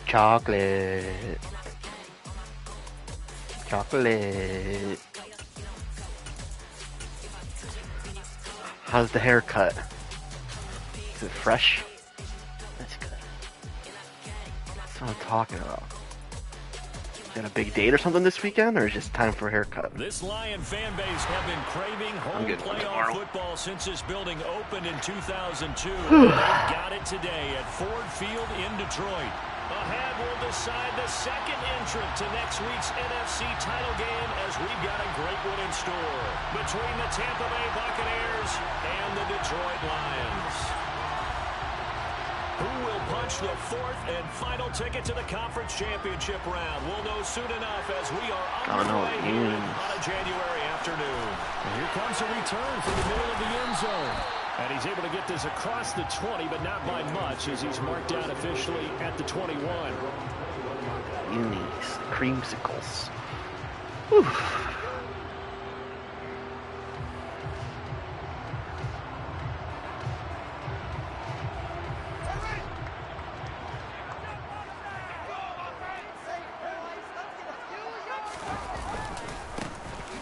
Chocolate. Chocolate. How's the haircut? Is it fresh? That's good. That's what I'm talking about. Got a big date or something this weekend, or is it just time for a haircut? This Lion fan base have been craving home playoff football since this building opened in 2002. They've got it today at Ford Field in Detroit. Ahead will decide the second entrant to next week's NFC title game as we've got a great one in store between the Tampa Bay Buccaneers and the Detroit Lions. Who will punch the fourth and final ticket to the conference championship round? We'll know soon enough as we are on the way here on a January afternoon. And here comes a return from the middle of the end zone. And he's able to get this across the 20, but not by much as he's marked down officially at the 21. Unis, creamsicles. Whew.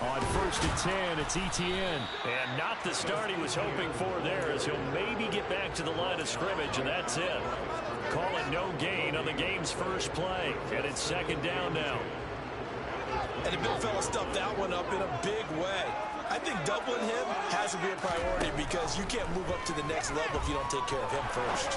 On 1st and 10, it's Etienne. And not the start he was hoping for there, as he'll maybe get back to the line of scrimmage, and that's it. Call it no gain on the game's first play. And it's second down now. And the big fella stuffed that one up in a big way. I think doubling him has to be a priority because you can't move up to the next level if you don't take care of him first.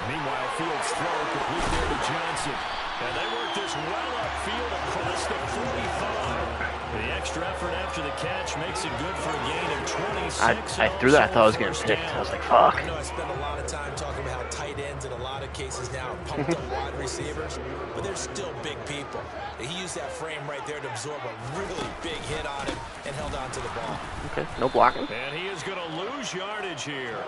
Meanwhile, Fields' throw complete there to Johnson. And they work this well upfield across the 45. The extra effort after the catch makes it good for a gain of 26. I threw that. I thought I was getting picked. I was like, fuck. I know I spend a lot of time talking about how tight ends in a lot of cases now are pumped up wide receivers, but they're still big people. He used that frame right there to absorb a really big hit on him and held on to the ball. Okay, no blocking. And he is going to lose yardage here.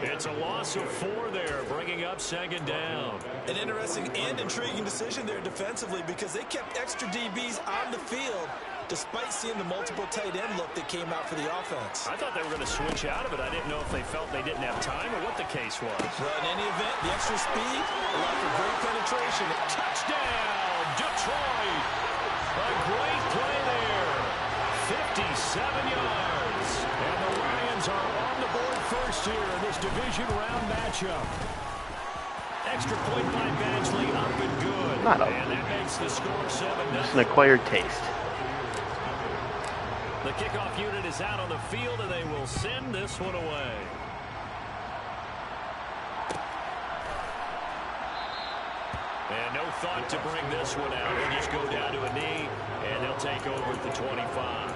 It's a loss of 4 there, bringing up second down. An interesting and intriguing decision there defensively because they kept extra DBs on the field despite seeing the multiple tight end look that came out for the offense. I thought they were going to switch out of it. I didn't know if they felt they didn't have time or what the case was. Well, in any event, the extra speed allowed for great penetration. Touchdown, Detroit! A great play there. 57 yards. And the Lions are on the board first here in this division round matchup. Extra point by Badgley, up and good. And that makes the score 7-0. Just an acquired taste. The kickoff unit is out on the field, and they will send this one away. And no thought to bring this one out. He'll just go down to a knee, and he'll take over at the 25.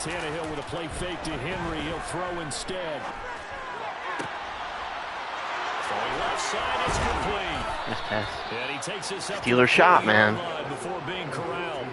Tannehill with a play fake to Henry. He'll throw instead. Throwing left side is complete. Nice pass. And he takes this up Steeler shot, man. Before being corralled.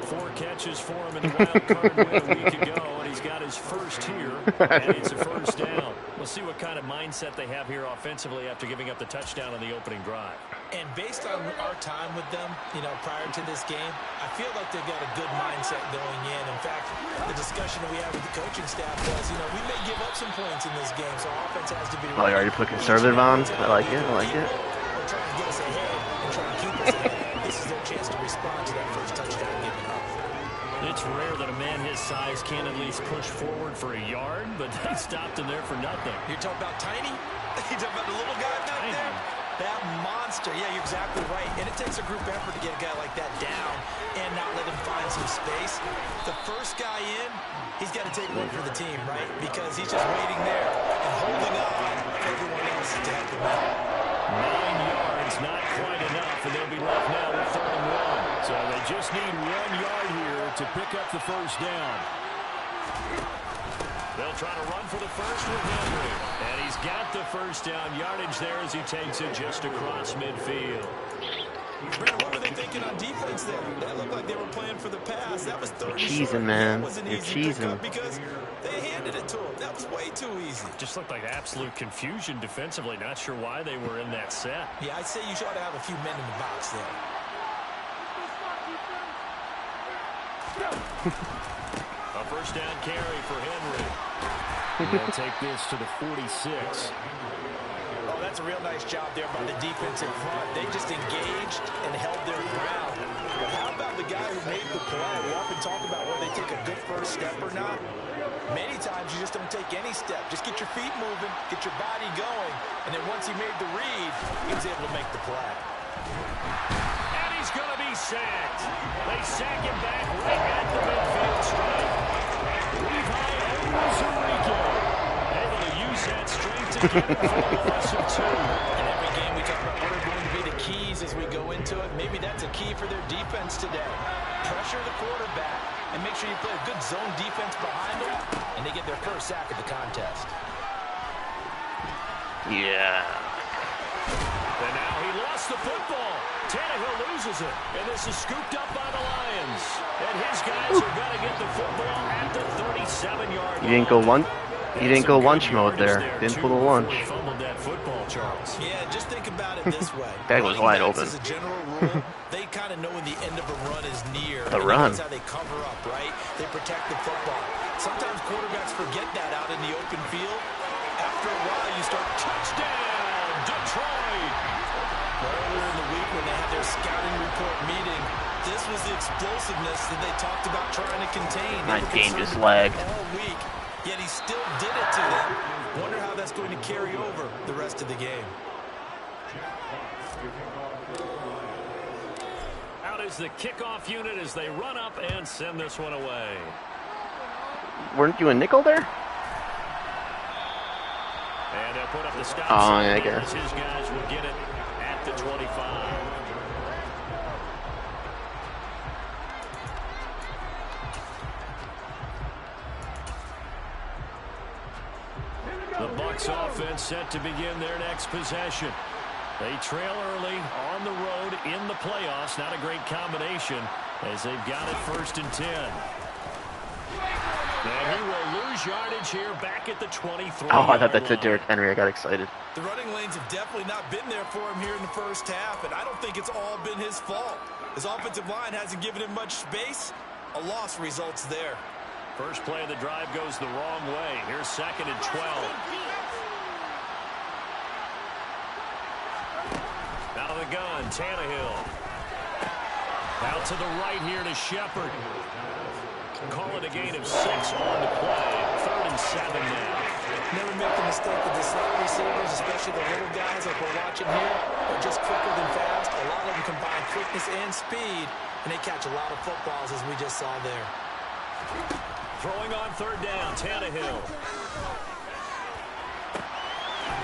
4 catches for him in the wild card win a week ago, and he's got his first here, and it's a first down. We'll see what kind of mindset they have here offensively after giving up the touchdown on the opening drive. And based on our time with them, prior to this game, I feel like they've got a good mindset going in. In fact, the discussion that we had with the coaching staff was, we may give up some points in this game, so offense has to be ready. Oh, you already put conservative on? I like it. I like it. We're trying to get us ahead and trying to keep us ahead. This is their chance to respond to that first touchdown given up. It's rare that a man his size can at least push forward for a yard, but they stopped him there for nothing. You're talking about Tiny? You're talking about the little guy back there? That monster. Yeah, you're exactly right. And it takes a group effort to get a guy like that down and not let him find some space. The first guy in, he's got to take one for the team, right? Because he's just waiting there and holding on for everyone else to help him out. 9 yards, not quite enough, and they'll be left now with 3rd and 1. So they just need 1 yard here to pick up the first down. They'll try to run for the first with Henry. And he's got the first down yardage there as he takes it just across midfield. Brandon, what were they thinking on defense there? That looked like they were playing for the pass. That was third and cheesing, short. man. That was an You're easy cheesing. pickup because they handed it to him. That was way too easy. Just looked like absolute confusion defensively. Not sure why they were in that set. Yeah, I'd say you should have a few men in the box there. A first down carry for Henry. They'll take this to the 46. Oh, that's a real nice job there by the defense in front. They just engaged and held their ground. But how about the guy who made the play? We often talk about whether they take a good first step or not. Many times you just don't take any step. Just get your feet moving, get your body going, and then once he made the read, he was able to make the play. And he's going to be sacked. They sack him back right at the midfield stripe. Levi Onwuzurike able to use that strength to get it for a loss of 2. In every game we talk about what are going to be the keys as we go into it. Maybe that's a key for their defense today. Pressure the quarterback and make sure you play a good zone defense behind them, and they get their first sack of the contest. Yeah. And now he lost the football. Tannehill loses it. And this is scooped up by the Lions. And his guys are going to get the football at the 37-yard line. You didn't go lunch. You didn't go lunch mode there. Didn't pull a lunch. Fumbled that football, Charles. Yeah, just think about it this way. That was wide open. As a general rule, they kind of know when the end of a run is near. The run. That's how they cover up, right? They protect the football. Sometimes quarterbacks forget that out in the open field. After a while, you start touchdown, Detroit. Earlier in the week when they had their scouting report meeting, this was the explosiveness that they talked about trying to contain. My game just lagged. All week, yet he still did it to them. Wonder how that's going to carry over the rest of the game. Out is the kickoff unit as they run up and send this one away. Weren't you a nickel there? And they'll put up the stop. Oh, yeah, I guess. His guys will get it at the 25. The Bucs offense set to begin their next possession. They trail early on the road in the playoffs. Not a great combination as they've got it 1st and 10. And he will lose yardage here back at the 23. Oh, I thought that said Derrick Henry. I got excited. The running lanes have definitely not been there for him here in the first half, and I don't think it's all been his fault. His offensive line hasn't given him much space. A loss results there. First play of the drive goes the wrong way. Here's 2nd and 12. Out of the gun, Tannehill. Out to the right here to Shepard. Call it a gain of 6 on the play. 3rd and 7 now. Never make the mistake of the slot receivers, especially the little guys like we're watching here. They're just quicker than fast. A lot of them combine quickness and speed, and they catch a lot of footballs, as we just saw there. Throwing on 3rd down, Tannehill.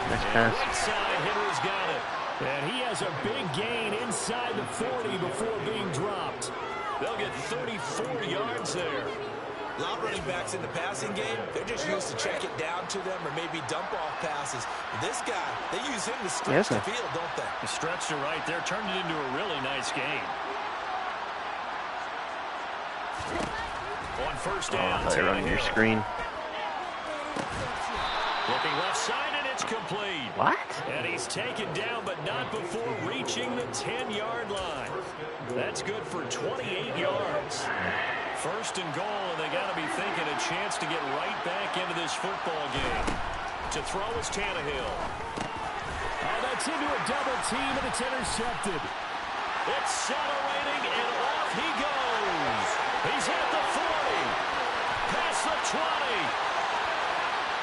Nice pass. Right side, Henry's got it. And he has a big gain inside the 40 before being dropped. They'll get 34 yards there. A lot of running backs in the passing game, they're just used to check it down to them or maybe dump-off passes. This guy, they use him to stretch the field, don't they? The stretch to right there turned it into a really nice game. On 1st down, they're running your screen. Looking left side, and it's complete. What? And he's taken down, but not before reaching the 10-yard line. That's good for 28 yards. 1st and goal, and they got to be thinking a chance to get right back into this football game. To throw is Tannehill. Oh, that's into a double team, and it's intercepted. Accelerating, and off he goes. He's at the 40. Past the 20.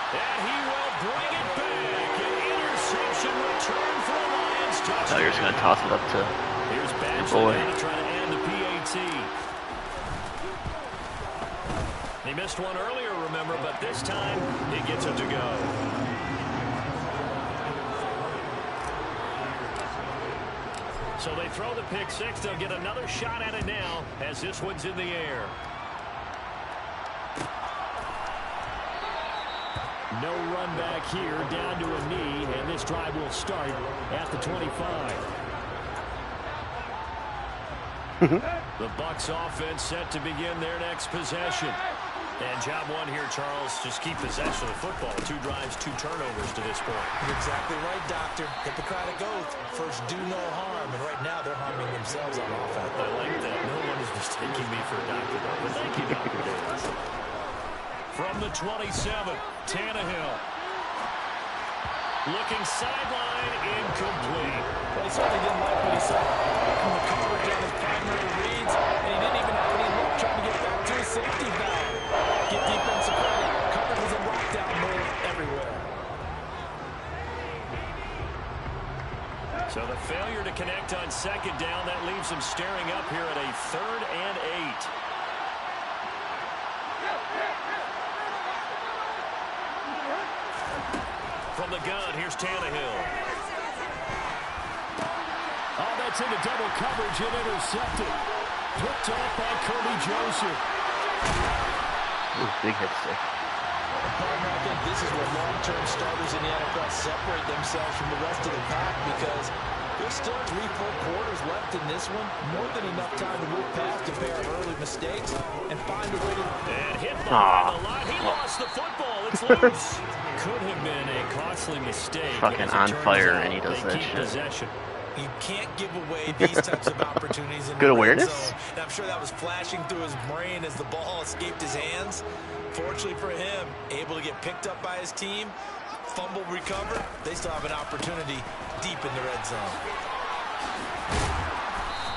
And he will bring it back. An interception return for a Lions touchdown. Oh, you're just going to toss it up to Here's your boy. to try to end the PAT. He missed one earlier, remember, but this time he gets it to go. So they throw the pick 6. They'll get another shot at it now as this one's in the air. No run back here, down to a knee, and this drive will start at the 25. The Bucs offense set to begin their next possession. And job one here, Charles, just keep possession of the football. 2 drives, 2 turnovers to this point. You're exactly right, Doctor. Hippocratic oath. First, do no harm. And right now, they're harming themselves on offense. I like that. No one is mistaking me for a doctor, though. But thank you, Dr. Davis. From the 27, Tannehill. Looking sideline, incomplete. Well, he certainly didn't like what he saw. From the coverage on his primary reads, and he didn't even have any look trying to get back to his safety valve. Get defensive credit. Coverage was in lockdown mode everywhere. So the failure to connect on second down, that leaves him staring up here at a 3rd and 8. From the gun, here's Tannehill. Oh, that's into double coverage and intercepted. Picked off by Kirby Joseph. Big hit stick. Partner, I think this is where long-term starters in the NFL separate themselves from the rest of the pack because there's still 3 full quarters left in this one. More than enough time to move past a pair of early mistakes and find a way to... And hit by the line. He lost the football. It's loose. Could have been a costly mistake. Fucking on fire, and he does that shit. Possession. You can't give away these types of opportunities. In Good the red awareness. zone. And I'm sure that was flashing through his brain as the ball escaped his hands. Fortunately for him, able to get picked up by his team, fumble recover. They still have an opportunity deep in the red zone.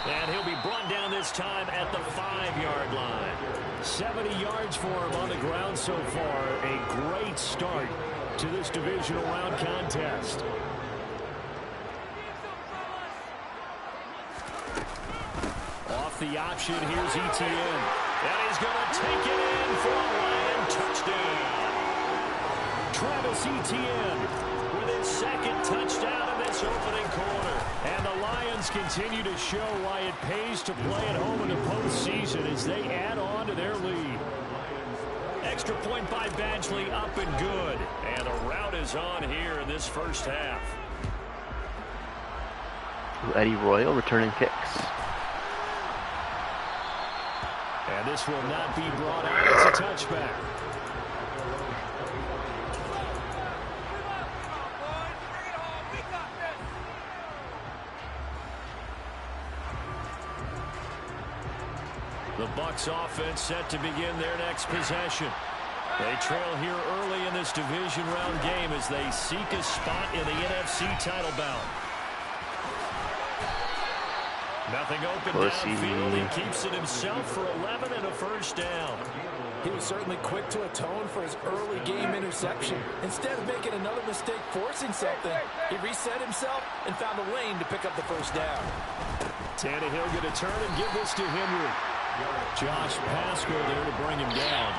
And he'll be brought down this time at the 5-yard line. 70 yards for him on the ground so far. A great start to this divisional round contest. Off the option, here's Etienne. And he's going to take it in for a Lion touchdown. Travis Etienne With his 2nd touchdown in this opening quarter. And the Lions continue to show why it pays to play at home in the postseason as they add on to their lead. Extra point by Badgley, up and good. And a rout is on here in this first half. Eddie Royal returning kicks. And this will not be brought out. It's a touchback. The Bucs offense set to begin their next possession. They trail here early in this division round game as they seek a spot in the NFC title bout. Nothing open downfield. He keeps it himself for 11 and a first down. He was certainly quick to atone for his early game interception. Instead of making another mistake forcing something, he reset himself and found a lane to pick up the first down. Tannehill going to turn and give this to Henry. Josh Pascal there to bring him down.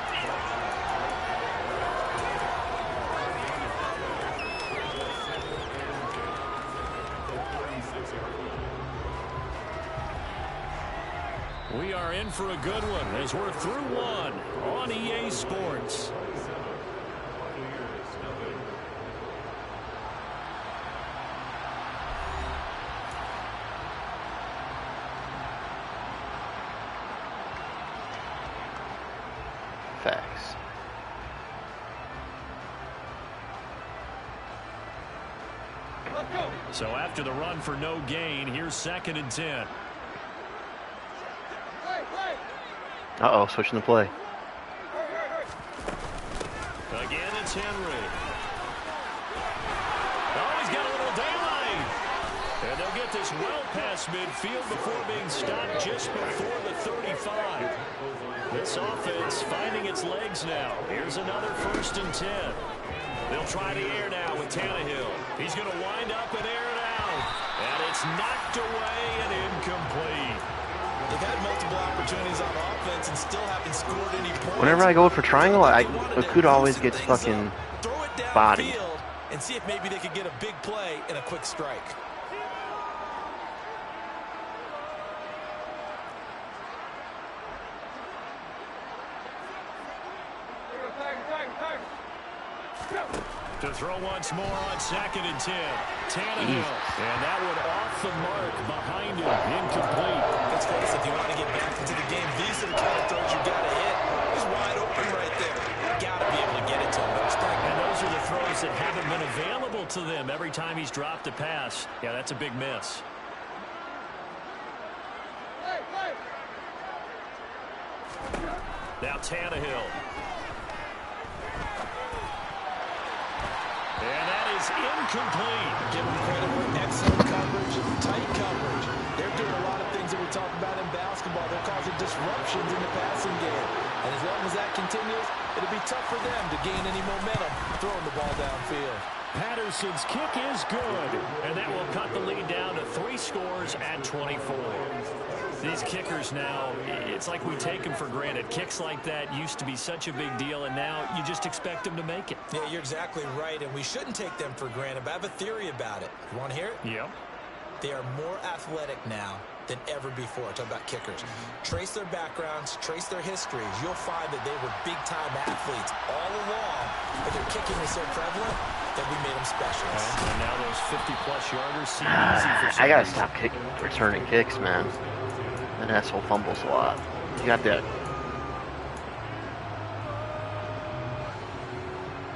We are in for a good one as we're through one on EA Sports. Facts. So after the run for no gain, here's 2nd and 10. Uh-oh, switching the play. Again, it's Henry. Oh, he's got a little daylight. And they'll get this well past midfield before being stopped just before the 35. This offense finding its legs now. Here's another 1st and 10. They'll try the air now with Tannehill. He's going to wind up and air it out. And it's knocked away and incomplete. They've had multiple opportunities on offense and still haven't scored any points. Whenever I go for triangle, Okudah always gets fucking bodied. And see if maybe they could get a big play and a quick strike. To throw once more on 2nd and 10. Tannehill. And that one off the mark behind him. Incomplete. Let's face it, if you want to get back into the game, these are the kind of throws you got to hit. He's wide open right there. Got to be able to get it to him. And those are the throws that haven't been available to them every time he's dropped a pass. Yeah, that's a big miss. Now Tannehill. And that is incomplete. Give him credit for excellent coverage, tight coverage. They're doing a lot of things that we talk about in basketball. They're causing disruptions in the passing game. And as long as that continues, it'll be tough for them to gain any momentum throwing the ball downfield. Patterson's kick is good. And that will cut the lead down to 3 scores at 24. These kickers now, it's like we take them for granted. Kicks like that used to be such a big deal, and now you just expect them to make it. Yeah, you're exactly right, and we shouldn't take them for granted, but I have a theory about it. You want to hear it? Yep. They are more athletic now than ever before. Talk about kickers. Trace their backgrounds, trace their histories. You'll find that they were big-time athletes all along, but their kicking was so prevalent that we made them specialists. And now those 50-plus yarders seem easy for some I gotta reason. stop returning kicks, man. That asshole fumbles a lot. You got that.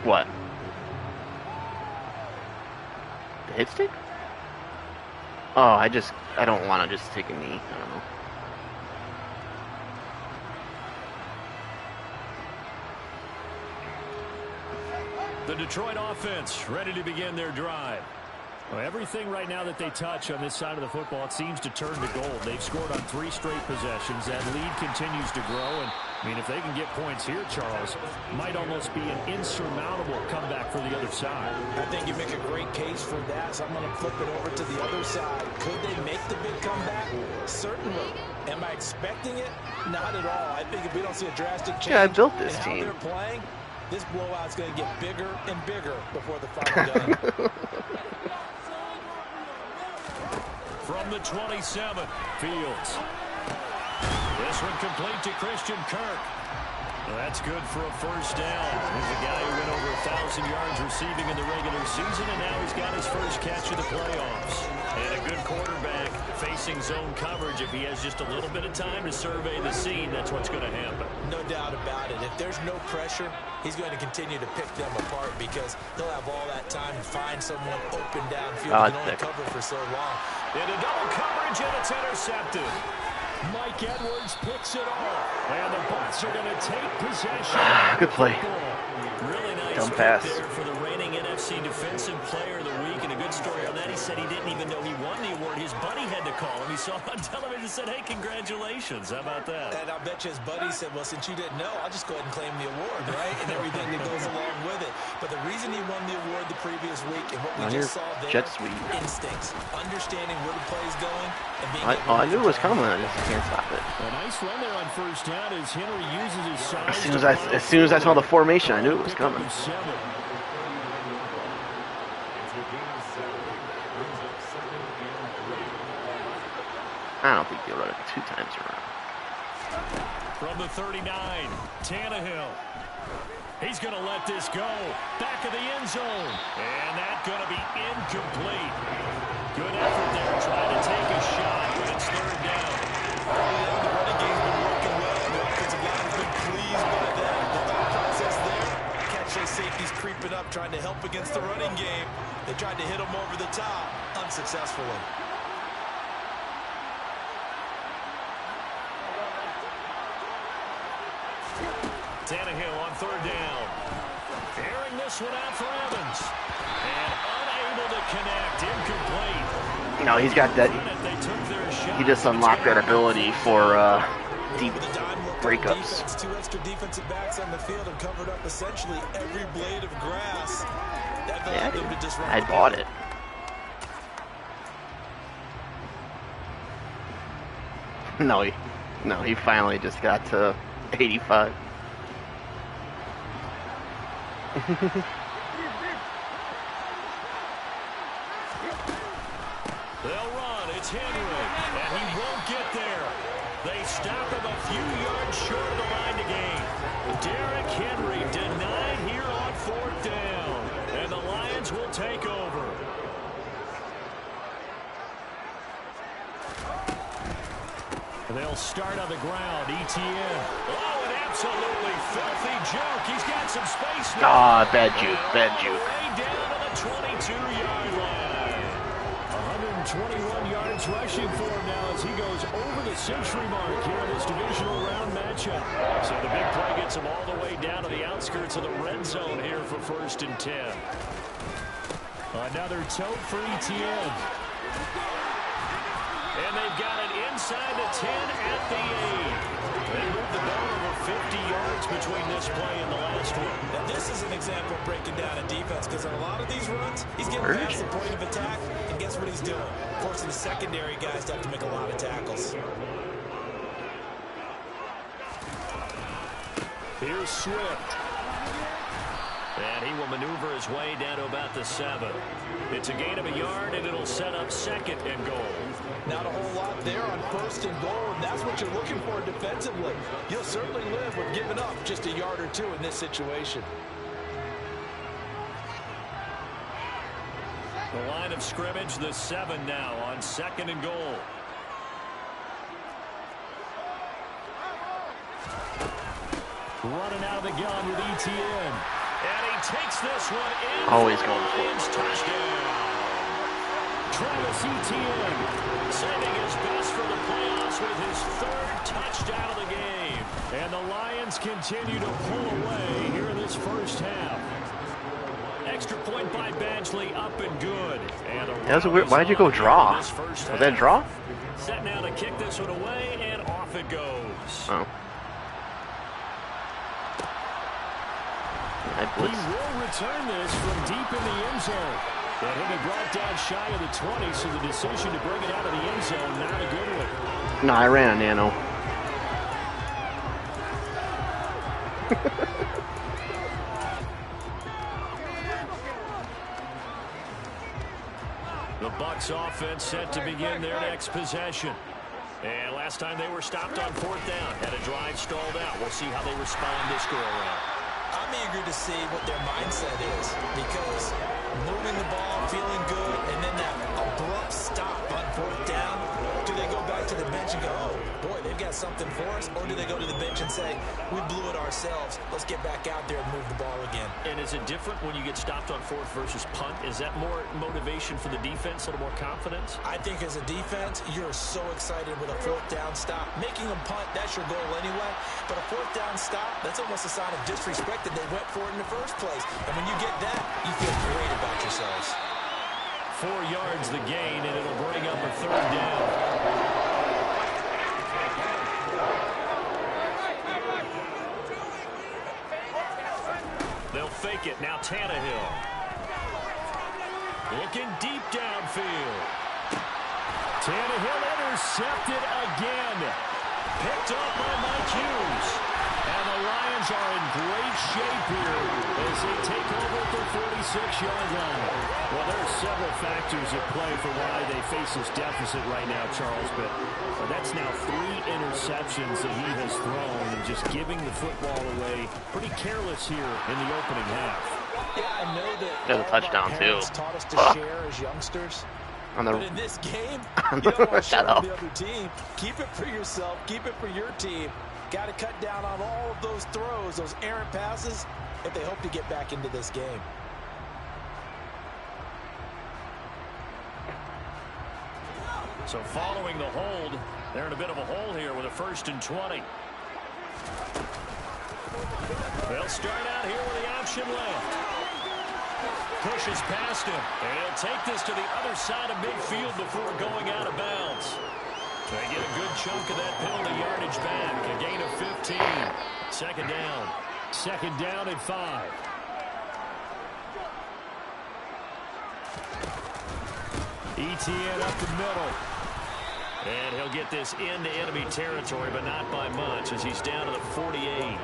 What? The hit stick? Oh, I don't want to just take a knee. I don't know. The Detroit offense ready to begin their drive. Well, everything right now that they touch on this side of the football, it seems to turn to gold. They've scored on 3 straight possessions. That lead continues to grow. And, I mean, if they can get points here, Charles, might almost be an insurmountable comeback for the other side. I think you make a great case for that, so I'm going to flip it over to the other side. Could they make the big comeback? Certainly. Am I expecting it? Not at all. I think if we don't see a drastic change Yeah, I built this in how team. they're playing, this blowout's going to get bigger and bigger before the final done. From the 27, Fields. This one complete to Christian Kirk. Well, that's good for a first down. He's a guy who went over 1,000 yards receiving in the regular season, and now he's got his first catch of the playoffs. And a good quarterback facing zone coverage. If he has just a little bit of time to survey the scene, that's what's going to happen. No doubt about it. If there's no pressure, he's going to continue to pick them apart because he'll have all that time to find someone open downfield. He can only cover for so long. Into double coverage, and it's intercepted. Mike Edwards picks it off. And the Bucs are going to take possession. Good play. Really nice Dumb pass there for the reigning NFC Defensive Player of the Week. And a good story on that. He said he didn't even know he won the award. His buddy had to call him. He saw it on television and said, hey, congratulations. How about that? And I bet you his buddy said, well, since you didn't know, I'll just go ahead and claim the award, right? And everything that goes along with it. But the reason he won the award the previous week and what we just saw there, jet sweep. Instincts, understanding where the play is going, and being I knew it was coming. I just can't stop it. A nice run there on first down as Henry uses his size. As soon as I saw the formation, I knew it was coming. I don't think he'll run it 2 times around. From the 39, Tannehill. He's going to let this go. Back of the end zone. And that's going to be incomplete. Good effort there trying to take a shot, but it's 3rd down. The running game's been working well. The offensive line has been pleased by that. The thought process there. Catch those safeties creeping up, trying to help against the running game. They tried to hit them over the top, unsuccessfully. Tannehill on 3rd down. Airing this one out for Evans. And unable to connect. Incomplete. You know, he's got that. He just unlocked that ability for deep breakups. 2 extra defensive backs on the field and covered up essentially every blade of grass. That allowed them to disrupt. I bought it. No, he finally just got to 85. They'll run. It's Henry, and he won't get there. They stop him a few yards short of the line to gain. Derrick Henry denied here on 4th down. the ground. Etienne. Oh, an absolutely filthy juke. He's got some space now. Ah, bad juke, bad juke. Way down to the 22-yard line. 121 yards rushing for him now as he goes over the century mark here in this divisional round matchup. So the big play gets him all the way down to the outskirts of the red zone here for 1st and 10. Another tote for Etienne. And they've got it inside the 10 at the 8. They moved the ball over 50 yards between this play and the last one. Now this is an example of breaking down a defense, because on a lot of these runs, he's getting past the point of attack, and guess what he's doing? Forcing the secondary guys to have to make a lot of tackles. Here's Swift. And he will maneuver his way down to about the 7. It's a gain of a yard, and it'll set up 2nd and goal. Not a whole lot there on 1st and goal, and that's what you're looking for defensively. You'll certainly live with giving up just a yard or 2 in this situation. The line of scrimmage, the 7 now on 2nd and goal. Running out of the gun with Etienne. And he takes this one in. Always going for it. Touchdown. Travis Etienne saving his best for the playoffs with his 3rd touchdown of the game. And the Lions continue to pull away here in this first half. Extra point by Badgley, up and good. And that was a weird. Why'd you go draw? Was that a draw? Set now to kick this one away, and off it goes. Oh. He will return this from deep in the end zone. But he'll be brought down shy of the 20, so the decision to bring it out of the end zone, not a good one. No, I ran a nano. The Bucs offense set to begin their next possession. And last time they were stopped on 4th down, had a drive stalled out. We'll see how they respond this go-around. I'm eager to see what their mindset is, because moving the ball, feeling good, and then that abrupt stop on 4th down, do they go back to the bench and go, oh, boy, they've got something for us, or do they go to the bench and say, we blew it ourselves, let's get back out there and move the ball again? And is it different when you get stopped on 4th versus punt? Is that more motivation for the defense, a little more confidence? I think as a defense, you're so excited with a 4th down stop. Making them punt, that's your goal anyway, but a 4th down stop, that's almost a sign of disrespect that they went for it in the first place. And when you get that, you feel great about yourselves. 4 yards the gain, and it'll bring up a 3rd down. They'll fake it. Now Tannehill. Looking deep downfield. Tannehill intercepted again. Picked up by Mike Hughes. And the Lions are in great shape here as they take over at the 46-yard line. Well, there are several factors at play for why they face this deficit right now, Charles, but that's now 3 interceptions that he has thrown and just giving the football away. Pretty careless here in the opening half. Yeah, I know that there's a touchdown, too. Taught us to share as youngsters. But in this game, you don't want to share on the other team. Keep it for yourself. Keep it for your team. Got to cut down on all of those throws, those errant passes, if they hope to get back into this game. So following the hold, they're in a bit of a hole here with a 1st and 20. They'll start out here with the option left. Pushes past him, and he'll take this to the other side of midfield before going out of bounds. They get a good chunk of that penalty yardage back. A gain of 15. 2nd down. 2nd down at 5. Etienne up the middle. And he'll get this into enemy territory, but not by much as he's down to the 48.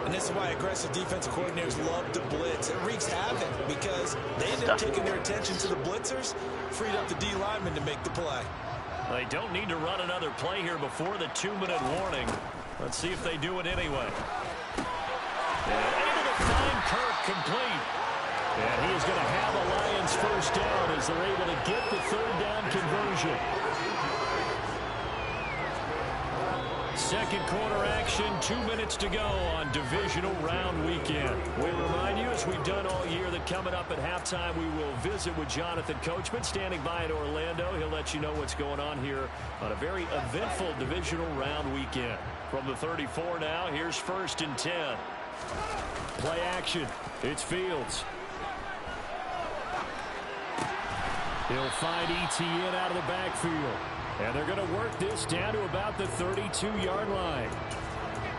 And this is why aggressive defensive coordinators love to blitz. It wreaks havoc because they end up taking their attention to the blitzers, freed up the D lineman to make the play. They don't need to run another play here before the 2-minute warning. Let's see if they do it anyway. And able to find Kirk complete. And he is going to have a Lions 1st down as they're able to get the 3rd down conversion. second quarter action, 2 minutes to go on divisional round weekend. We remind you, as we've done all year, that coming up at halftime, we will visit with Jonathan Coachman standing by at Orlando. He'll let you know what's going on here on a very eventful divisional round weekend. From the 34 now, here's 1st and 10. Play action. It's Fields. He'll find Etienne out of the backfield. And they're going to work this down to about the 32-yard line.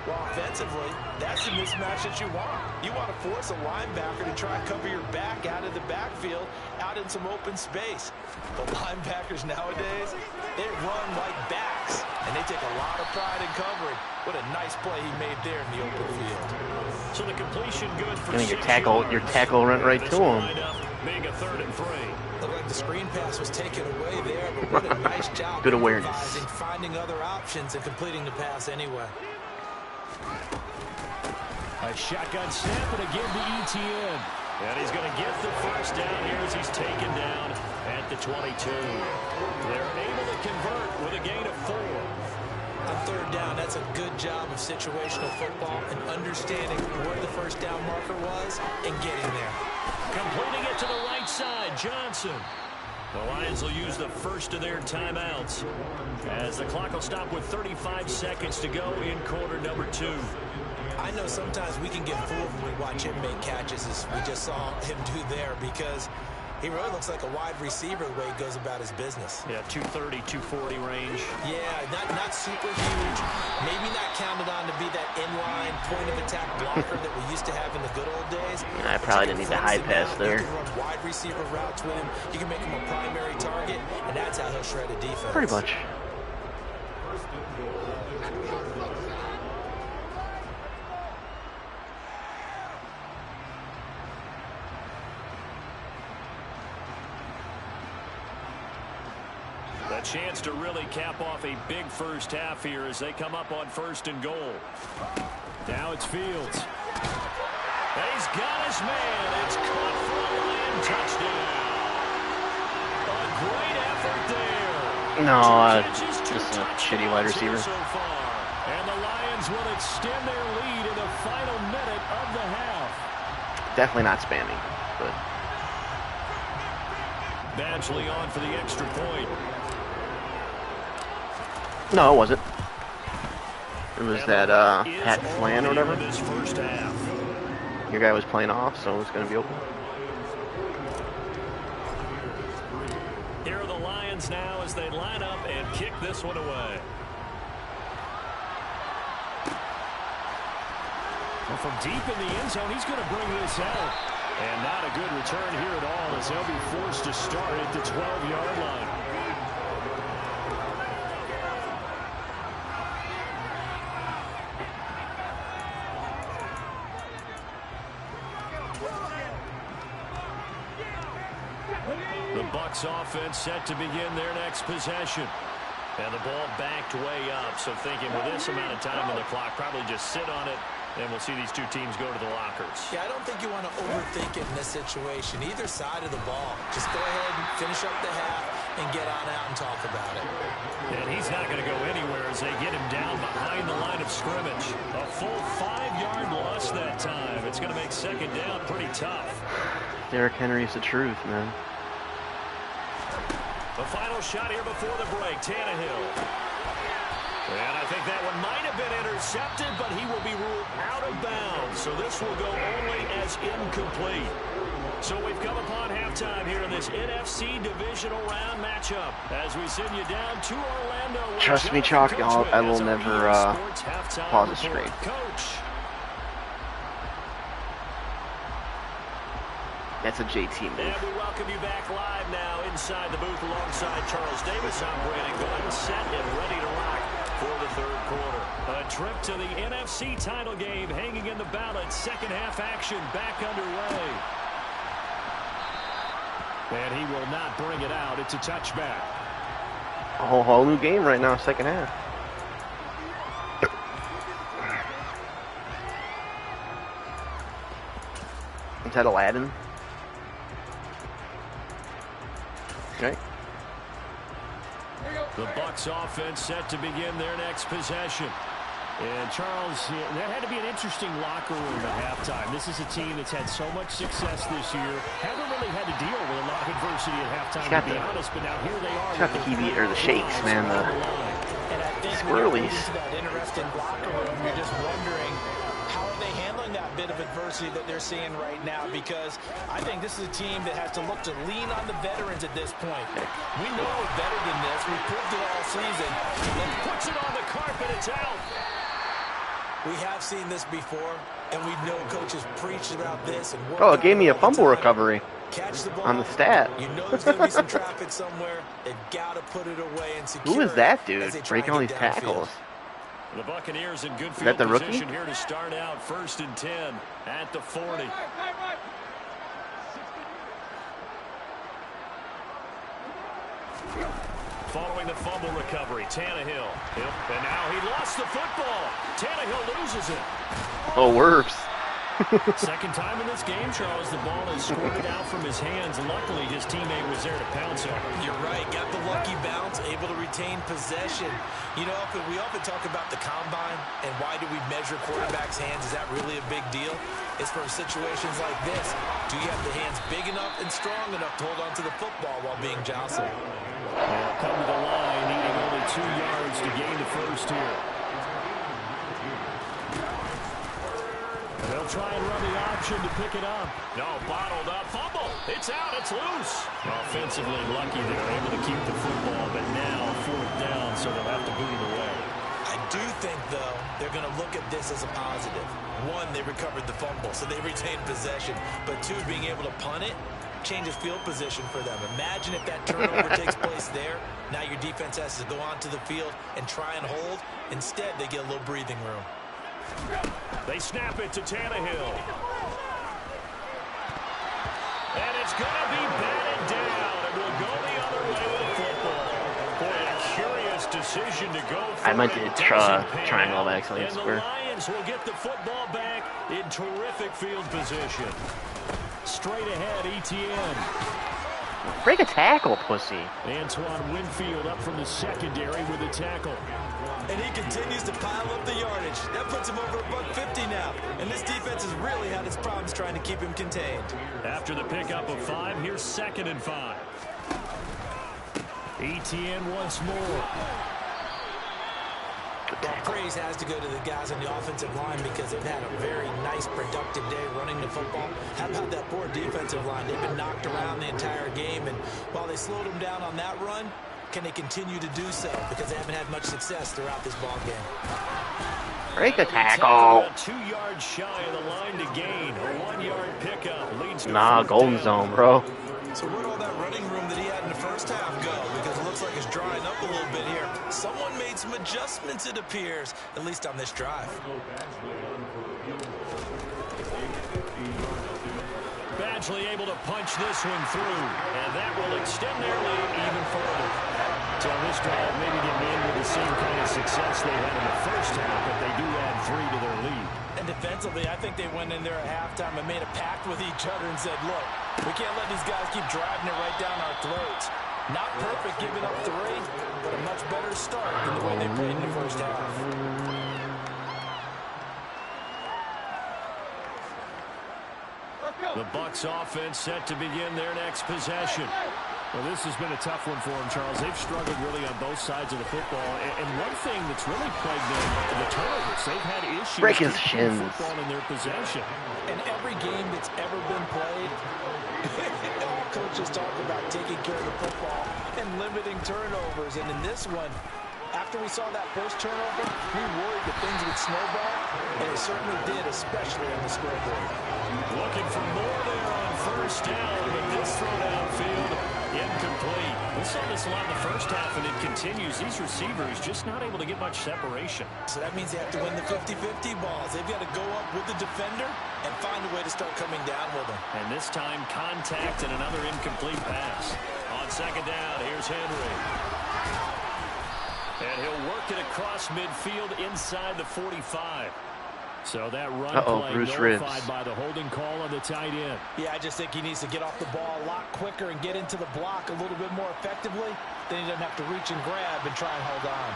Well, offensively, that's the mismatch that you want. You want to force a linebacker to try and cover your back out of the backfield, out in some open space. The linebackers nowadays, they run like backs, and they take a lot of pride in covering. What a nice play he made there in the open field. So the completion good for your tackle went right to him. Being a 3rd and 3. Looked like the screen pass was taken away there, but what a nice job. Good awareness. Finding other options and completing the pass anyway. A shotgun snap and again to Etienne. And he's going to get the first down here as he's taken down at the 22. They're able to convert with a gain of 4. On 3rd down, that's a good job of situational football and understanding where the first down marker was and getting there. Completing it to the right side, Johnson. The Lions will use the first of their timeouts as the clock will stop with 35 seconds to go in quarter number 2. I know sometimes we can get fooled when we watch him make catches, as we just saw him do there, because he really looks like a wide receiver the way he goes about his business. Yeah, 230, 240 range. Yeah, not super huge. Maybe not counted on to be that inline point-of-attack blocker that we used to have in the good old days. I probably didn't need the high pass there. You can run wide receiver routes with him. You can make him a primary target, and that's how he'll shred a defense. Pretty much. A chance to really cap off a big first half here as they come up on 1st and goal. Now it's Fields. And he's got his man. It's caught for a Lion touchdown. A great effort there. No, just a shitty wide receiver. So far. And the Lions will extend their lead in the final minute of the half. Definitely not spamming, but Badgley on for the extra point. no, it wasn't. It was that Pat Flan or whatever. This first half. Your guy was playing off, so it's going to be open. Here are the Lions now as they line up and kick this one away. Well, from deep in the end zone, he's going to bring this out. And not a good return here at all as they'll be forced to start at the 12-yard line. The Bucs offense set to begin their next possession. And the ball backed way up, so thinking with this amount of time on the clock, probably just sit on it, and we'll see these two teams go to the lockers. Yeah, I don't think you want to overthink it in this situation. Either side of the ball. Just go ahead and finish up the half and get on out and talk about it. And he's not going to go anywhere as they get him down behind the line of scrimmage. A full 5-yard loss that time. It's going to make 2nd down pretty tough. Derrick Henry's the truth, man. The final shot here before the break, Tannehill. And I think that one might have been intercepted, but he will be ruled out of bounds. So this will go only as incomplete. So we've come upon halftime here in this NFC divisional round matchup as we send you down to Orlando. Trust me, Chalk, I will never pause a stream. Coach. That's a JT move. And we welcome you back live now inside the booth alongside Charles Davis. I'm Brandon Glenn, set and ready to rock for the 3rd quarter. A trip to the NFC title game hanging in the balance. 2nd half action back underway. And he will not bring it out. It's a touchback. A whole new game right now, 2nd half. Is that Aladdin? Okay. The Bucs offense set to begin their next possession. And Charles, that had to be an interesting locker room at halftime. This is a team that's had so much success this year. Haven't really had to deal with a lot of adversity at halftime, to be honest. But now here they are. He's got the heavy or the shakes, man. The squirrelies. That interesting locker room. You're just wondering how are they handling that bit of adversity that they're seeing right now? Because I think this is a team that has to look to lean on the veterans at this point. We know we're better than this. We proved it all season. Puts it on the carpet. It's out. We have seen this before, and we know coaches preach about this. And oh, it gave me a fumble recovery Catch the ball on the stat. You know there's going to be some traffic somewhere. They've got to put it away and secure. Who is that dude breaking all these tackles? The Buccaneers in good field position here to start out 1st and 10 at the 40. Following the fumble recovery, Tannehill. And now he lost the football. Tannehill loses it. Oh, worse. Second time in this game, Charles, the ball is squirted out from his hands. Luckily, his teammate was there to pounce on it. You're right. Got the lucky bounce, able to retain possession. You know, we often talk about the combine and why do we measure quarterbacks' hands. Is that really a big deal? It's for situations like this. Do you have the hands big enough and strong enough to hold on to the football while being jostled? They'll come to the line, needing only 2 yards to gain the first here. They'll try and run the option to pick it up. No, bottled up. Fumble. It's out. It's loose. Offensively lucky they were able to keep the football, but now 4th down, so they'll have to boot it away. I do think, though, they're going to look at this as a positive. 1, they recovered the fumble, so they retained possession. But 2, being able to punt it changes field position for them. Imagine if that turnover takes place there. Now your defense has to go onto the field and try and hold. Instead, they get a little breathing room. They snap it to Tannehill. And it's going to be batted down. It will go the other way with the football. Boy, a curious decision to go for. I meant to triangle of excellence. And the Lions will get the football back in terrific field position. Straight ahead, Etienne. Break a tackle, pussy. Antoine Winfield up from the secondary with a tackle. And he continues to pile up the yardage. That puts him over $150 now. And this defense has really had its problems trying to keep him contained. After the pickup of 5, here's 2nd and 5. Etienne once more. Well, praise has to go to the guys on the offensive line because they've had a very nice, productive day running the football. How about that poor defensive line? They've been knocked around the entire game, and while they slowed them down on that run, can they continue to do so? Because they haven't had much success throughout this ball game. Break a tackle. 2 yards shy of the line to gain. A 1-yard pickup leads to golden zone, bro. So where'd all that running room that he had in the first half go? Because it looks like it's drying up a little bit here. Someone made some adjustments, it appears, at least on this drive. Badgley able to punch this one through, and that will extend their lead even further. So this drive maybe didn't end with the same kind of success they had in the first half, but they do add 3 to their lead. And defensively, I think they went in there at halftime and made a pact with each other and said, look, we can't let these guys keep driving it right down our throats. Not perfect giving up 3, but a much better start than the way they played in the first half. The Bucs offense set to begin their next possession. Well, this has been a tough one for them, Charles. They've struggled really on both sides of the football. And one thing that's really plagued them, the turnovers. They've had issues break his shins. Football in their possession. In every game that's ever been played, all coaches talk about taking care of the football and limiting turnovers. And in this one, after we saw that first turnover, we worried that things would snowball, and it certainly did, especially on the scoreboard. Looking for more there on 1st down, but this throw downfield, incomplete. We saw this a lot in the first half, and it continues. These receivers just not able to get much separation. So that means they have to win the 50-50 balls. They've got to go up with the defender and find a way to start coming down with them. And this time, contact and another incomplete pass. On 2nd down, here's Henry. And he'll work it across midfield inside the 45. So that run play nullified by the holding call on the tight end. Yeah, I just think he needs to get off the ball a lot quicker and get into the block a little bit more effectively. Then he doesn't have to reach and grab and try and hold on.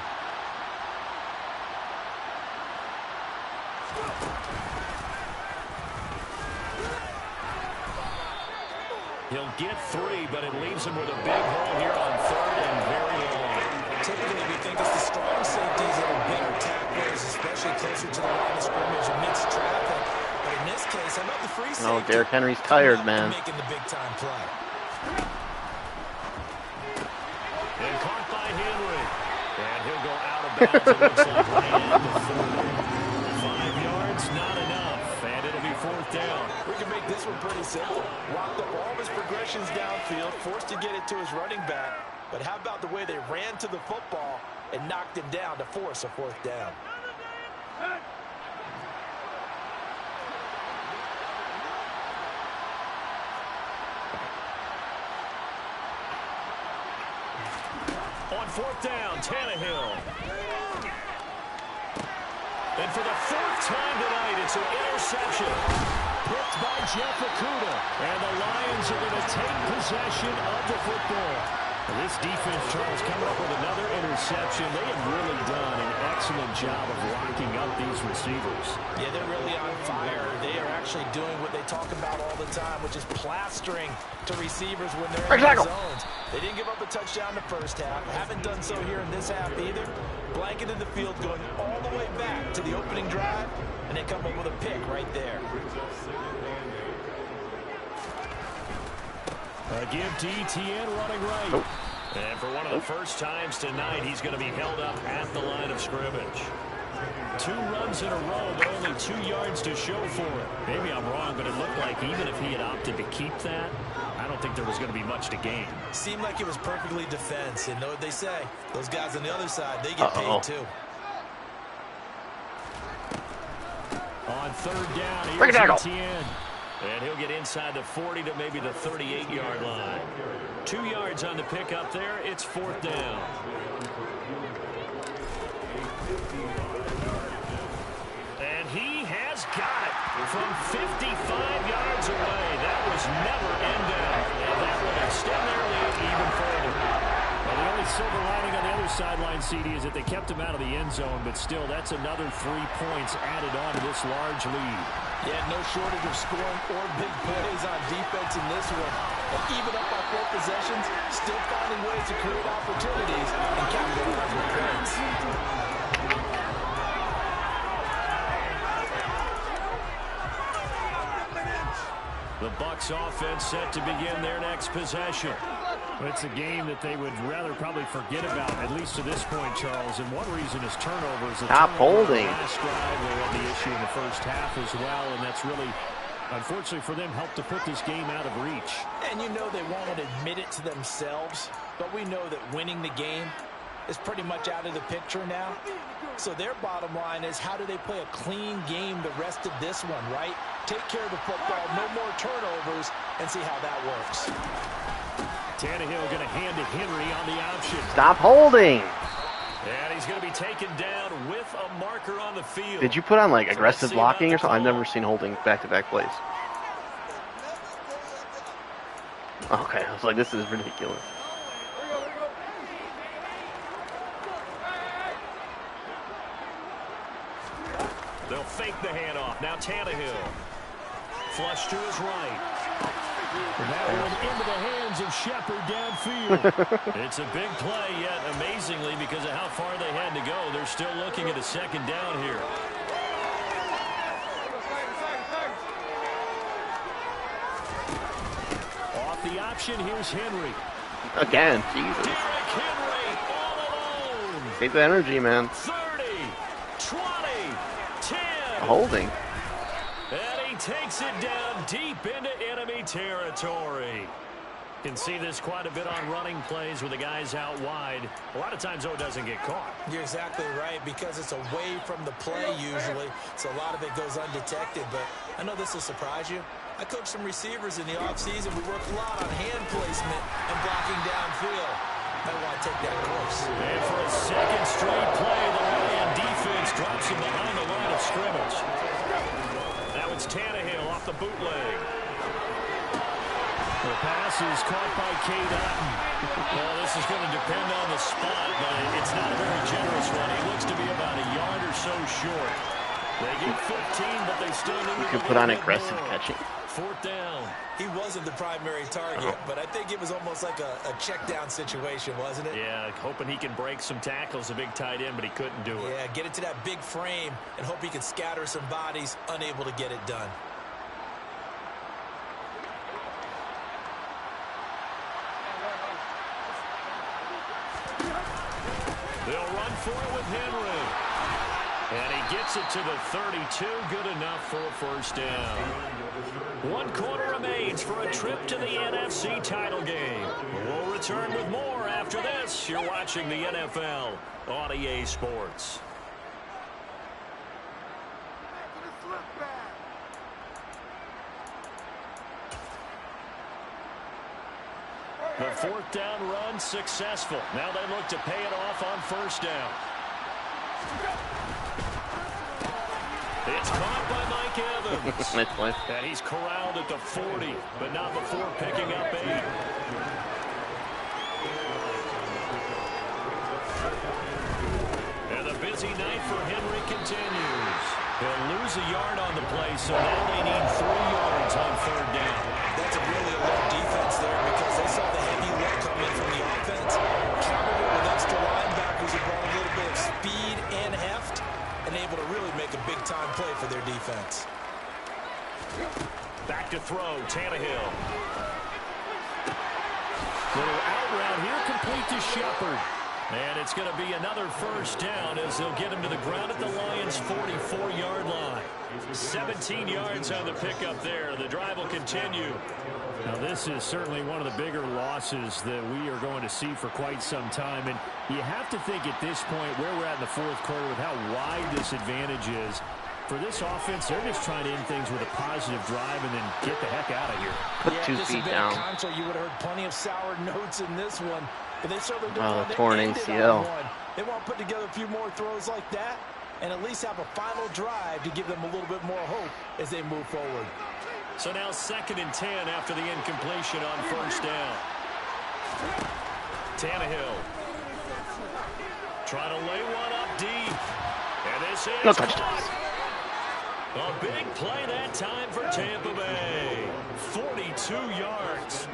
He'll get 3, but it leaves him with a big hole here on 3rd and very long. Typically, we think it's the strong safeties that are better tacklers, especially closer to the line of scrimmage amidst traffic. But in this case, how about the free safety? No, Derrick Henry's tired, man. Making the big-time play. And caught by Henry. And he'll go out of bounds. It looks like right at the 40. 5 yards, not enough. And it'll be 4th down. We can make this one pretty simple. Locked up all of his progressions downfield, forced to get it to his running back. But how about the way they ran to the football and knocked him down to force a 4th down? On 4th down, Tannehill. And for the 4th time tonight, it's an interception. Picked by Jeff Okudah. And the Lions are going to take possession of the football. This defense, Charles, coming up with another interception. They have really done an excellent job of locking up these receivers. Yeah, they're really on fire. They are actually doing what they talk about all the time, which is plastering to receivers when they're in their zones. They didn't give up a touchdown the first half. Haven't done so here in this half either. Blanket in the field going all the way back to the opening drive, and they come up with a pick right there. A give to Etienne running right. Nope. And for one of the first times tonight, he's going to be held up at the line of scrimmage. 2 runs in a row, but only 2 yards to show for it. Maybe I'm wrong, but it looked like even if he had opted to keep that, I don't think there was going to be much to gain. Seemed like it was perfectly defense. And know what they say? Those guys on the other side, they get paid too. On 3rd down, here's Etienne. And he'll get inside the 40 to maybe the 38-yard line. 2 yards on the pickup there. It's 4th down. And he has got it from 55 yards away. That was never in doubt. And that will extend their lead even further. Well, the only silver lining on the other sideline, CD, is that they kept him out of the end zone, but still, that's another 3 points added on to this large lead. Yeah, no shortage of scoring or big plays on defense in this one. And even up by 4 possessions, still finding ways to create opportunities and capitalize with points. The Bucs offense set to begin their next possession. It's a game that they would rather probably forget about, at least to this point, Charles. And one reason is turnovers. Stop holding. Last drive, they had the issue in the first half as well, and that's really, unfortunately for them, helped to put this game out of reach. And you know they won't admit it to themselves, but we know that winning the game is pretty much out of the picture now. So their bottom line is, how do they play a clean game the rest of this one, right? Take care of the football, no more turnovers, and see how that works. Tannehill going to hand to Henry on the option. Stop holding. And he's going to be taken down with a marker on the field. Did you put on, like, aggressive blocking or something? I've never seen holding back-to-back plays. Okay, I was like, this is ridiculous. They'll fake the handoff. Now Tannehill. Flush to his right. And that one into the hands of Shepard downfield. It's a big play, yet amazingly, because of how far they had to go, they're still looking at a 2nd down here. Off the option, here's Henry. Again, Jesus. Derrick Henry all alone. Take the energy, man. 30, 20, 10. Holding. And he takes it down deep into enemy territory. Can see this quite a bit on running plays with the guys out wide. A lot of times, though, it doesn't get caught. You're exactly right, because it's away from the play usually, so a lot of it goes undetected. But I know this will surprise you. I coached some receivers in the offseason. We worked a lot on hand placement and blocking downfield. I want to take that course. And for a 2nd straight play, the Lion defense drops him behind the line of scrimmage. Now it's Tannehill off the bootleg. The pass is caught by Cade Otton. Well, this is going to depend on the spot, but it's not a very generous one. He looks to be about a yard or so short. They get 15, but they still need to You could put on aggressive catching. 4th down. He wasn't the primary target, but I think it was almost like a check down situation, wasn't it? Yeah, hoping he can break some tackles, a big tight end, but he couldn't do it. Yeah, get it to that big frame and hope he can scatter some bodies, unable to get it done. They'll run for it with Henry. And he gets it to the 32. Good enough for a 1st down. 1 quarter remains for a trip to the NFC title game. We'll return with more after this. You're watching the NFL on EA Sports. The 4th down run successful. Now they look to pay it off on 1st down. It's caught by Mike Evans. Nice play. And he's corralled at the 40, but not before picking up 8. And the busy night for Henry continues. He'll lose a yard on the play, so now they need 3 yards on 3rd down. That's a really alert defense there because they saw the heavy lift come in from the offense. Countered it with extra linebackers who brought a little bit of speed and heft and able to really make a big-time play for their defense. Back to throw, Tannehill. Little out route here, complete to Shepard. And it's going to be another 1st down as they'll get him to the ground at the Lions' 44-yard line. 17 yards on the pickup there. The drive will continue. Now, this is certainly one of the bigger losses that we are going to see for quite some time. And you have to think at this point where we're at in the 4th quarter with how wide this advantage is. For this offense, they're just trying to end things with a positive drive and then get the heck out of here. Put 2 feet down. You would have heard plenty of sour notes in this one. But they certainly don't want to torn end ACL. it on one. They want to put together a few more throws like that and at least have a final drive to give them a little bit more hope as they move forward. So now 2nd and 10 after the incompletion on 1st down. Tannehill trying to lay one up deep. And this is no touchdowns. A big play that time for Tampa Bay. 42 yards.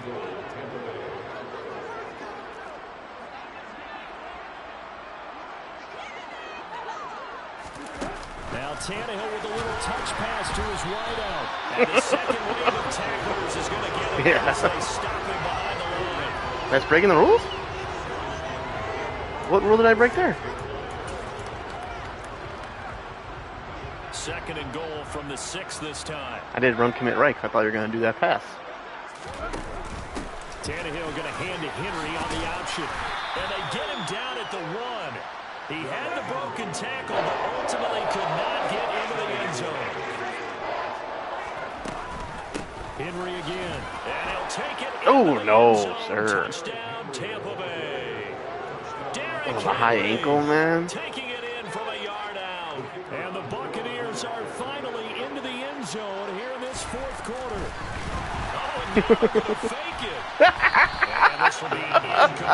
Now Tannehill with a little touch pass to his wideout. And the second wave of tacklers is going to get him as they stop him behind the line. That's breaking the rules? What rule did I break there? 2nd and goal from the 6 this time. I did run commit right. I thought you were going to do that pass. Tannehill going to hand to Henry on the option. And they get him down at the 1. He had the broken tackle, but ultimately could not get into the end zone. Henry again. And he'll take it. Oh, no, sir. Touchdown, Tampa Bay. Derrick Oh, the high ankle, man. Taking it in from a yard out. And the Buccaneers are finally into the end zone here in this 4th quarter. Oh, and now they're going to fake it. And this will be incomplete.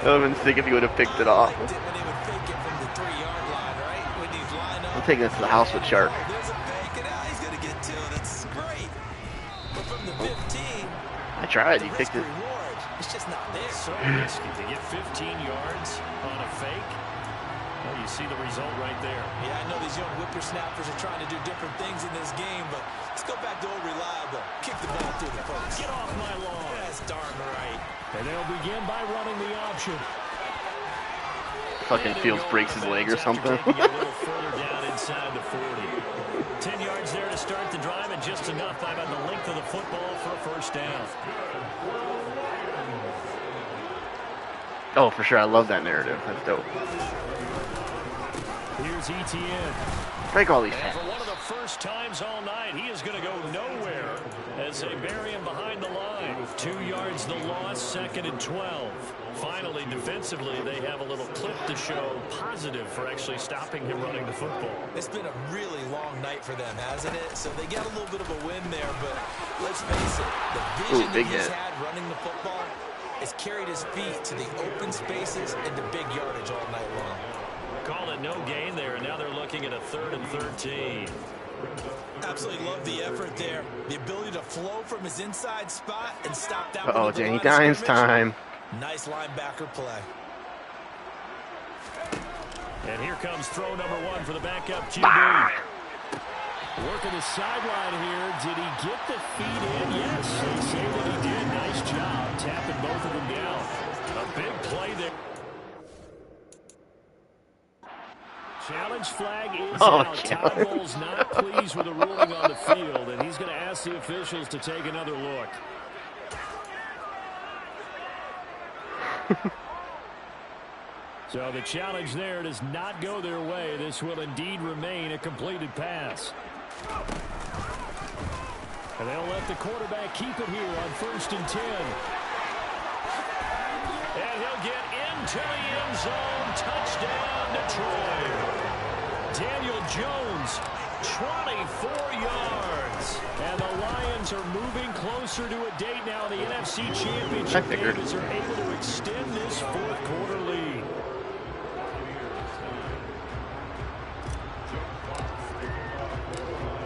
I would have been sick if you would have picked it off. When he would fake it from the 3-yard line, right? When he'd line up. I'm taking this to the house with Shark. There's a fake, and now he's going to get 2. That's great. But from the 15, I tried. You the picked it. risk-reward, it's just not there. So risky to get 15 yards on a fake. Well, you see the result right there. Yeah, I know these young whippersnappers are trying to do different things in this game, but let's go back to old reliable. Kick the ball through the post. Get off my lawn. That's darn right. And they'll begin by running the option. Fucking Fields breaks his leg or something. A little further down inside the 40. 10 yards there to start the drive, and just enough by about the length of the football for a 1st down. Oh, for sure. I love that narrative. That's dope. Here's Etienne. Break all these And hats. for one of the first times all night, he is going to go nowhere as they bury him behind the line. 2 yards the loss, 2nd and 12. Finally, defensively, they have a little clip to show positive for actually stopping him running the football. It's been a really long night for them, hasn't it? So they got a little bit of a win there, but let's face it, the vision that he's had running the football has carried his feet to the open spaces and the big yardage all night long. call it no gain there, and now they're looking at a 3rd and 13. Absolutely love the effort there. The ability to flow from his inside spot and stop that. Uh-oh, Danny Dimes time. Nice linebacker play. And here comes throw number 1 for the backup QB. Working the sideline here. Did he get the feet in? Yes, they say that he did. Nice job tapping both of them down. A big play there. Challenge flag is out. Todd Bowles not pleased with the ruling on the field, and he's going to ask the officials to take another look. So the challenge there does not go their way. This will indeed remain a completed pass. And they'll let the quarterback keep it here on 1st and 10. And he'll get into the end zone. Touchdown, Detroit. Daniel Jones, 24 yards. And the Lions are moving closer to a date now. The NFC Championship game as they're able to extend this 4th quarter lead.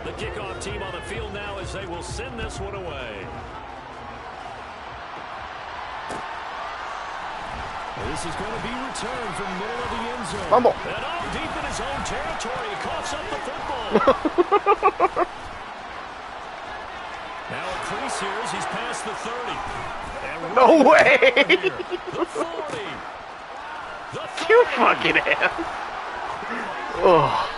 The kickoff team on the field now as they will send this one away. This is going to be returned from the middle of the end zone. Fumble. And deep in his own territory, he coughs up the football. Now a crease here as he's past the 30. And no way! The 40. The 30. You fucking ass. Oh.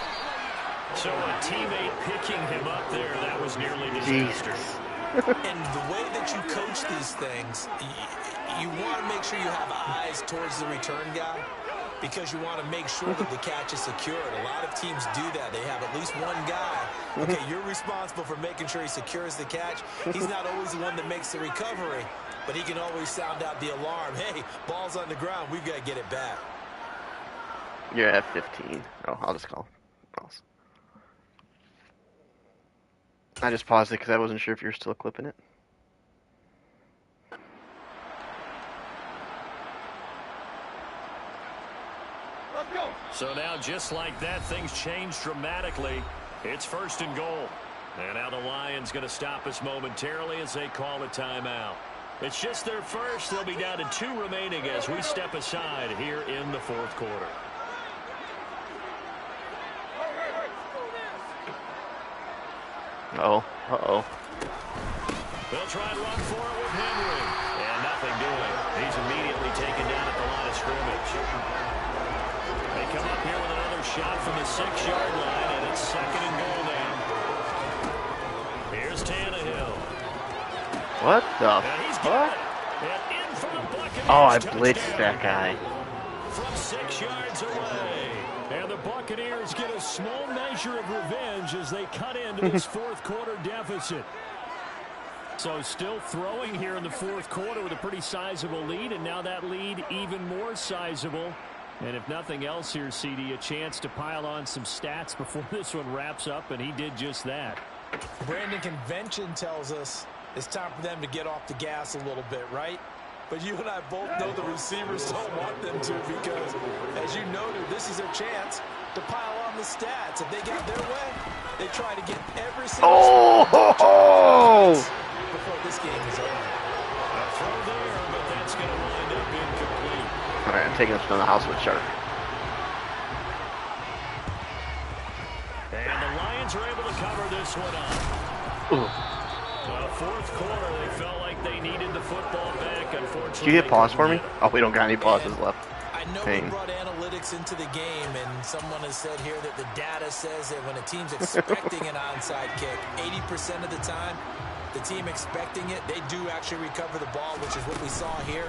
So a teammate picking him up there, that was nearly disastrous. And the way that you coach these things, you want to make sure you have eyes towards the return guy because you want to make sure that the catch is secured. A lot of teams do that. They have at least one guy. Okay, you're responsible for making sure he secures the catch. He's not always the one that makes the recovery, but he can always sound out the alarm. Hey, ball's on the ground. We've got to get it back. You're at 15. Oh, I'll just call. Pause. I just paused it because I wasn't sure if you were still clipping it. Let's go. So now, just like that, things change dramatically. It's 1st and goal. And now the Lions going to stop us momentarily as they call a timeout. It's just their first. They'll be down to 2 remaining as we step aside here in the 4th quarter. Uh-oh. Uh-oh. They'll try and run for it with Henry. And nothing doing. He's immediately taken down at the line of scrimmage. They come up here with another shot from the 6-yard line, and it's 2nd and goal now. Here's Tannehill. What the fuck? Oh, I blitzed that guy. From 6 yards away. And the Buccaneers get a small measure of revenge as they cut into this 4th quarter deficit. So still throwing here in the 4th quarter with a pretty sizable lead, and now that lead even more sizable. And if nothing else here, CD, a chance to pile on some stats before this one wraps up, and he did just that. Brandon, convention tells us it's time for them to get off the gas a little bit, right? But you and I both know the receivers don't want them to because, as you noted, this is their chance to pile on the stats. If they get their way, they try to get every single before this game is over. A throw there, but that's going to wind up incomplete. All right, I'm taking this from the house with Sharp. And the Lions are able to cover this one up. Ooh. 4th quarter, they felt like they needed the football back. Unfortunately, did you hit pause for me? Oh, we don't got any pauses left. I know we brought analytics into the game, and someone has said here that the data says that when a team's expecting an onside kick, 80% of the time, the team expecting it, they do actually recover the ball, which is what we saw here.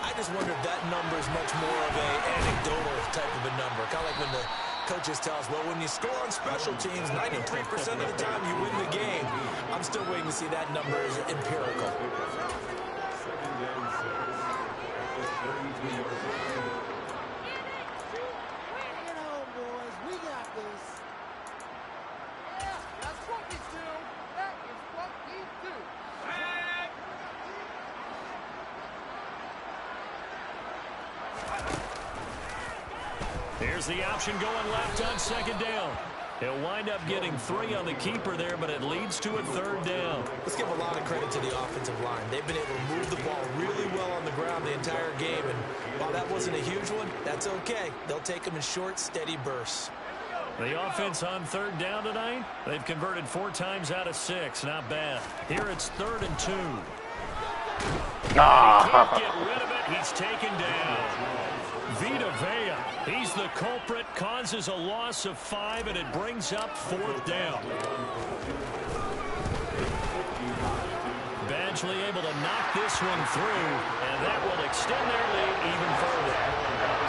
I just wonder if that number is much more of an anecdotal type of a number, kind of like when the coaches tell us, well, when you score on special teams, 93% of the time you win the game. I'm still waiting to see that number is empirical. Here's the option going left on second down. He'll wind up getting 3 on the keeper there, but it leads to a third down. Let's give a lot of credit to the offensive line. They've been able to move the ball really well on the ground the entire game. And while that wasn't a huge one, that's okay. They'll take them in short, steady bursts. The offense on third down tonight, they've converted 4 times out of 6. Not bad. Here it's 3rd and 2. Can't get rid of it. He's taken down. Vita Vea, he's the culprit, causes a loss of 5, and it brings up 4th down. Badgley able to knock this one through, and that will extend their lead even further.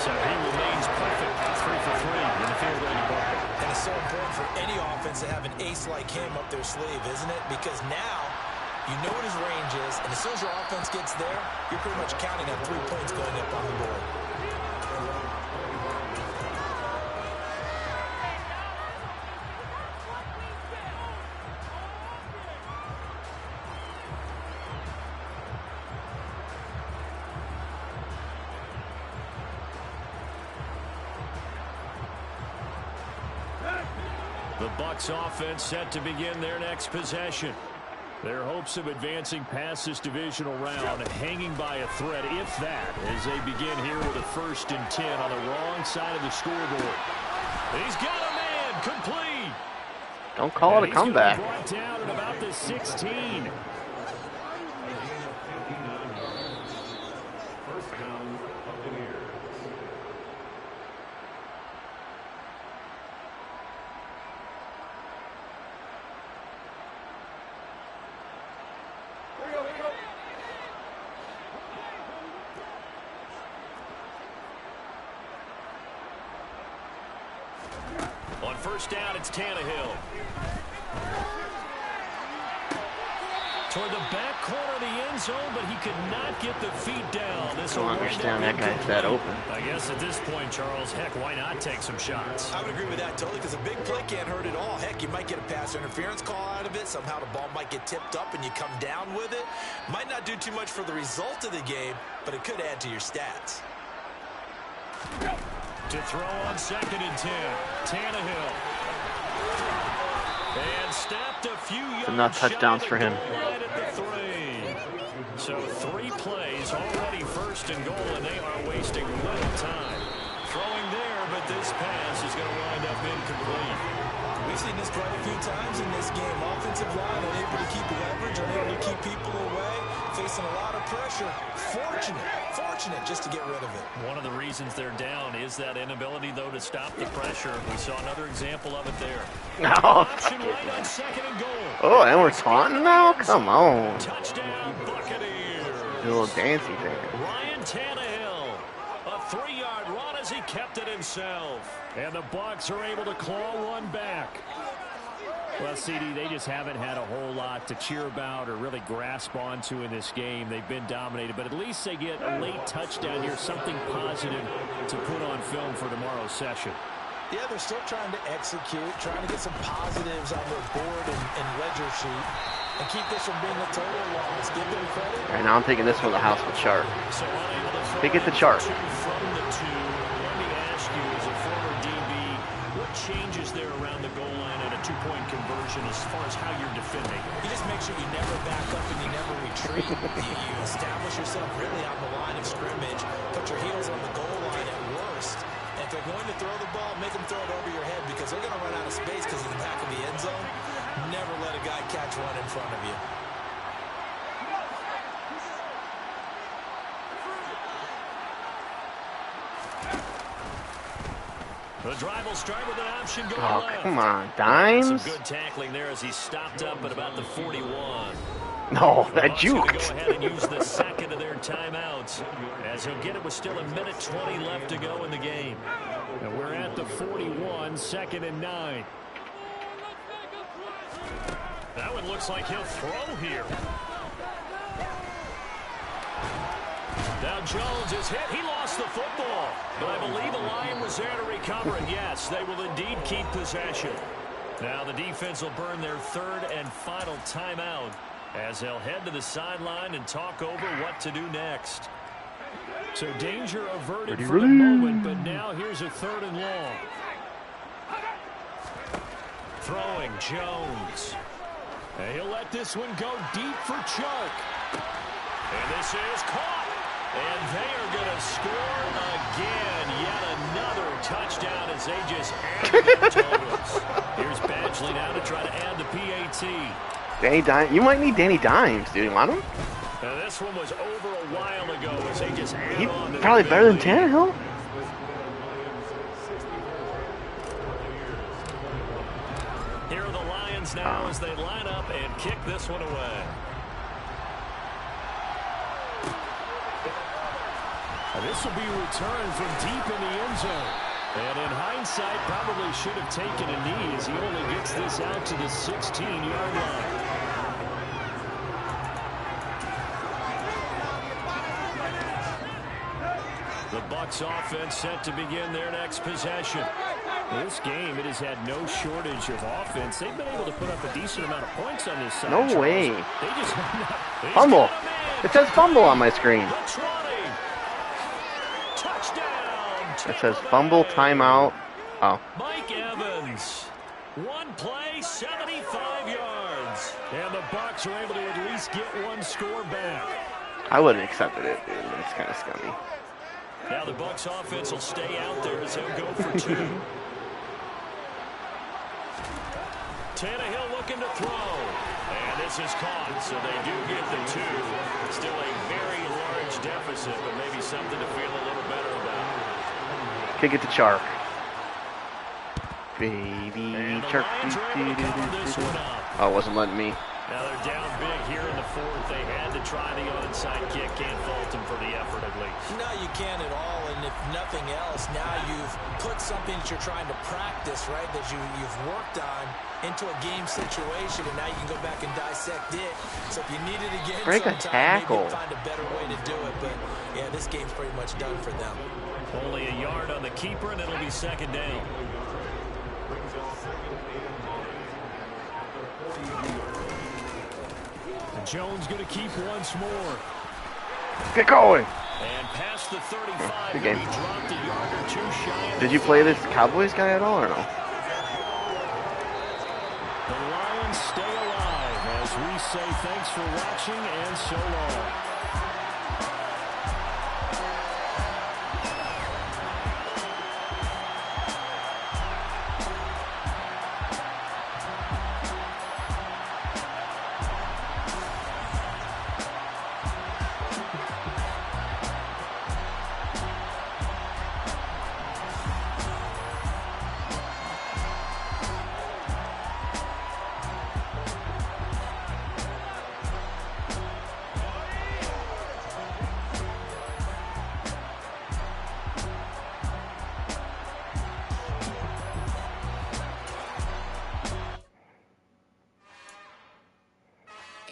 So he remains perfect, 3 for 3 in the field goal department. And it's so important for any offense to have an ace like him up their sleeve, isn't it? Because now you know what his range is, and as soon as your offense gets there, you're pretty much counting on 3 points going up on the board. The Bucs offense set to begin their next possession. Their hopes of advancing past this divisional round hanging by a thread, if that, as they begin here with a 1st and 10 on the wrong side of the scoreboard. He's got a man complete. Don't call it a comeback. Brought down at about the 16. On 1st down, it's Tannehill. Toward the back corner of the end zone, but he could not get the feet down. I don't understand that guy's that open. I guess at this point, Charles, heck, why not take some shots? I would agree with that totally, because a big play can't hurt at all. Heck, you might get a pass interference call out of it. Somehow the ball might get tipped up and you come down with it. Might not do too much for the result of the game, but it could add to your stats. To throw on 2nd and 10, Tannehill. And snapped a few yards. Enough touchdowns for him. Right at the 3. So 3 plays, already 1st and goal, and they are wasting little time. Throwing there, but this pass is going to wind up incomplete. We've seen this quite a few times in this game. Offensive line unable to keep leverage, unable to keep people away, facing a lot of pressure. Fortunate just to get rid of it. One of the reasons they're down is that inability, though, to stop the pressure. We saw another example of it there. Oh, Right on 2nd and goal. oh, and we're taunting now? Come on. Touchdown, Buccaneers. Do a little dancey thing. Ryan Tannehill, a 3-yard run as he kept it himself. And the Bucs are able to claw one back. Well, CD, they just haven't had a whole lot to cheer about or really grasp onto in this game. They've been dominated, but at least they get a late touchdown here, something positive to put on film for tomorrow's session. Yeah, they're still trying to execute, trying to get some positives on their board and ledger sheet, and keep this from being a total loss. Give them credit. All right, now I'm taking this one to the house with chart. They get the chart. From the 2, let me ask you, as a former DB, what changes there around the goal line at a 2-point conversion as far as how you're defending? You just make sure you never back up and you never retreat. you establish yourself really on the line of scrimmage, put your heels on the goal line at worst. And if they're going to throw the ball, make them throw it over your head, because they're going to run out of space because of the back of the end zone. Never let a guy catch one in front of you. The drive will start with an option going left. Oh, come on. Dimes? Some good tackling there as he stopped up at about the 41. No, that Bucs gonna juked. go ahead and use the 2nd of their timeouts as he'll get it with still 1:20 left to go in the game. And we're at the 41, 2nd and 9. That one looks like he'll throw here. Now Jones is hit. He lost the football. But I believe the line was there to recover it. Yes, they will indeed keep possession. Now the defense will burn their 3rd and final timeout as they'll head to the sideline and talk over what to do next. So danger averted for the moment, but now here's a 3rd and long. Throwing Jones. And he'll let this one go deep for Chark. And this is caught. And they are going to score again. Yet another touchdown as they just add their totals. Here's Badgley now to try to add the PAT. Danny Dimes. You might need Danny Dimes, dude. You want him? Now this one was over a while ago as they just add He's on. probably better than Tannehill. Here are the Lions now as they line up and kick this one away. This will be returned from deep in the end zone. And in hindsight, probably should have taken a knee as he only gets this out to the 16-yard line. The Bucs offense set to begin their next possession. This game, it has had no shortage of offense. They've been able to put up a decent amount of points on this side. No way. They just Fumble. It says fumble on my screen. It says fumble, timeout. Oh. Mike Evans. One play, 75 yards. And the Bucs are able to at least get one score back. I would have accepted it, dude. It's kind of scummy. Now the Bucs offense will stay out there as they'll go for 2. Tannehill looking to throw. And this is caught, so they do get the 2. Still a very large deficit, but maybe something to feel a little better about. Kick it to Chark. Baby Chark. Oh, it wasn't letting me. Now they're down big here in the 4th. They had to try the onside kick. Can't fault them for the effort at least. No, you can't at all. And if nothing else, now you've put something that you're trying to practice, right, that you've worked on into a game situation, and now you can go back and dissect it. So if you need it again, break a tackle. Maybe find a better way to do it. But yeah, this game's pretty much done for them. Only a yard on the keeper, and it'll be 2nd down. Jones going to keep once more. Get going. And past the 35. Good game. He dropped a yard or 2 shy. Did you play this Cowboys guy at all or no? The Lions stay alive as we say thanks for watching and so long.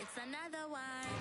It's another one.